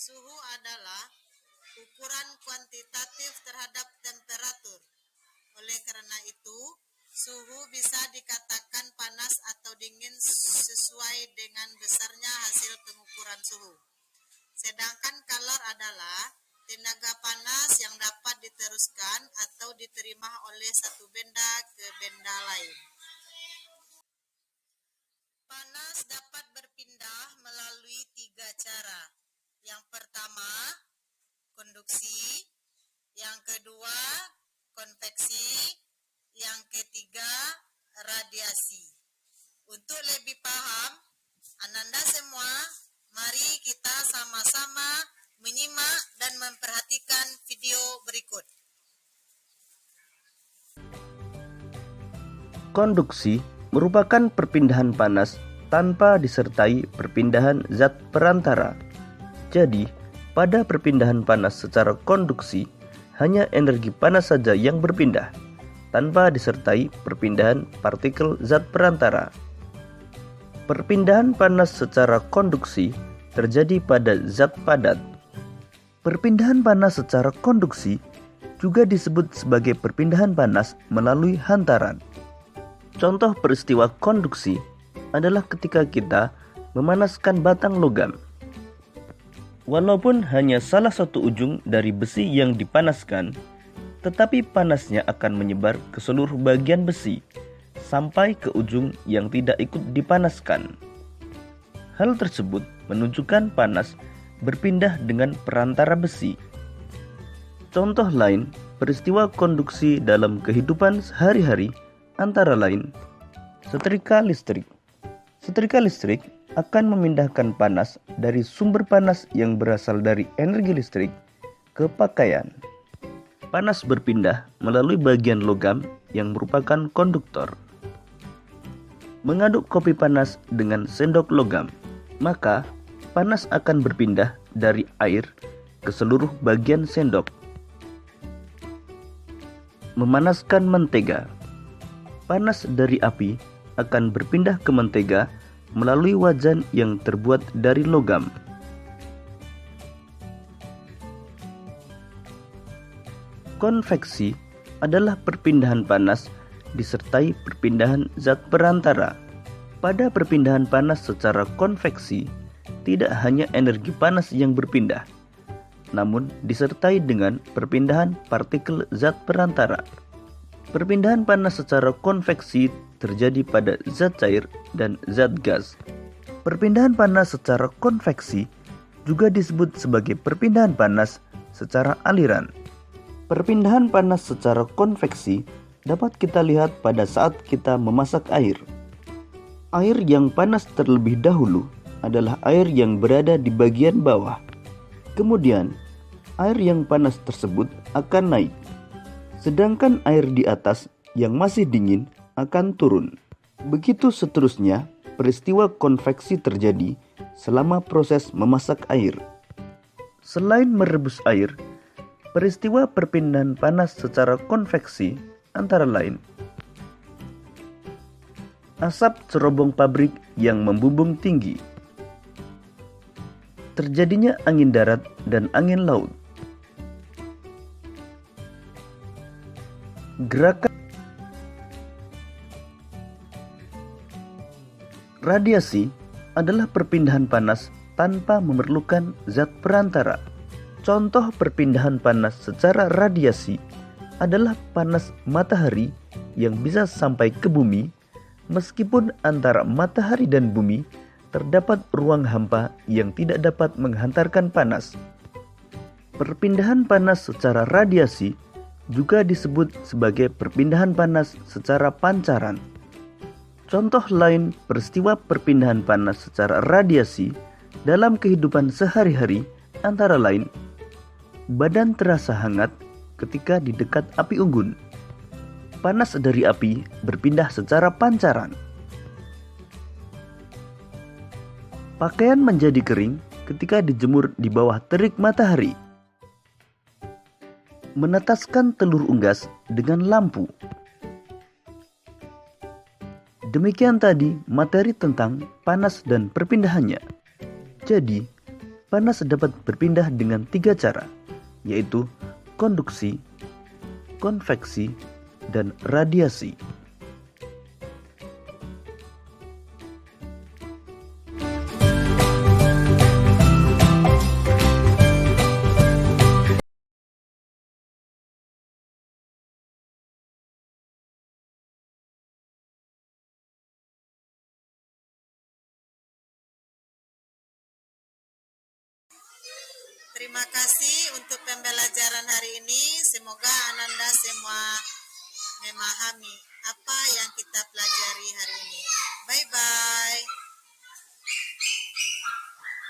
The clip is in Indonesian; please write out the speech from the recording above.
Suhu adalah ukuran kuantitatif terhadap temperatur. Oleh karena itu, suhu bisa dikatakan panas atau dingin sesuai dengan besarnya hasil pengukuran suhu. Sedangkan kalor adalah tenaga panas yang dapat diteruskan atau diterima oleh satu benda ke benda lain. Panas dapat berpindah melalui 3 cara. Yang pertama, konduksi. Yang kedua, konveksi. Yang ketiga, radiasi. Untuk lebih paham, Ananda semua, mari kita sama-sama menyimak dan memperhatikan video berikut. Konduksi merupakan perpindahan panas tanpa disertai perpindahan zat perantara. Jadi, pada perpindahan panas secara konduksi, hanya energi panas saja yang berpindah, tanpa disertai perpindahan partikel zat perantara. Perpindahan panas secara konduksi terjadi pada zat padat. Perpindahan panas secara konduksi juga disebut sebagai perpindahan panas melalui hantaran. Contoh peristiwa konduksi adalah ketika kita memanaskan batang logam. Walaupun hanya salah satu ujung dari besi yang dipanaskan, tetapi panasnya akan menyebar ke seluruh bagian besi sampai ke ujung yang tidak ikut dipanaskan. Hal tersebut menunjukkan panas berpindah dengan perantara besi. Contoh lain, peristiwa konduksi dalam kehidupan sehari-hari antara lain setrika listrik. Setrika listrik akan memindahkan panas dari sumber panas yang berasal dari energi listrik ke pakaian. Panas berpindah melalui bagian logam yang merupakan konduktor. Mengaduk kopi panas dengan sendok logam, maka panas akan berpindah dari air ke seluruh bagian sendok. Memanaskan mentega. Panas dari api akan berpindah ke mentega melalui wajan yang terbuat dari logam. Konveksi adalah perpindahan panas disertai perpindahan zat perantara. Pada perpindahan panas secara konveksi, tidak hanya energi panas yang berpindah, namun disertai dengan perpindahan partikel zat perantara. Perpindahan panas secara konveksi terjadi pada zat cair dan zat gas. Perpindahan panas secara konveksi juga disebut sebagai perpindahan panas secara aliran. Perpindahan panas secara konveksi dapat kita lihat pada saat kita memasak air. Air yang panas terlebih dahulu adalah air yang berada di bagian bawah. Kemudian, air yang panas tersebut akan naik, sedangkan air di atas yang masih dingin akan turun. Begitu seterusnya, peristiwa konveksi terjadi selama proses memasak air. Selain merebus air, peristiwa perpindahan panas secara konveksi antara lain asap cerobong pabrik yang membumbung tinggi, terjadinya angin darat dan angin laut, gerakan radiasi adalah perpindahan panas tanpa memerlukan zat perantara. Contoh perpindahan panas secara radiasi adalah panas matahari yang bisa sampai ke bumi meskipun antara matahari dan bumi terdapat ruang hampa yang tidak dapat menghantarkan panas. Perpindahan panas secara radiasi juga disebut sebagai perpindahan panas secara pancaran. Contoh lain peristiwa perpindahan panas secara radiasi dalam kehidupan sehari-hari antara lain badan terasa hangat ketika di dekat api unggun. Panas dari api berpindah secara pancaran. Pakaian menjadi kering ketika dijemur di bawah terik matahari. Menetaskan telur unggas dengan lampu. Demikian tadi materi tentang panas dan perpindahannya. Jadi, panas dapat berpindah dengan 3 cara, yaitu konduksi, konveksi, dan radiasi. Terima kasih untuk pembelajaran hari ini. Semoga Ananda semua memahami apa yang kita pelajari hari ini. Bye-bye.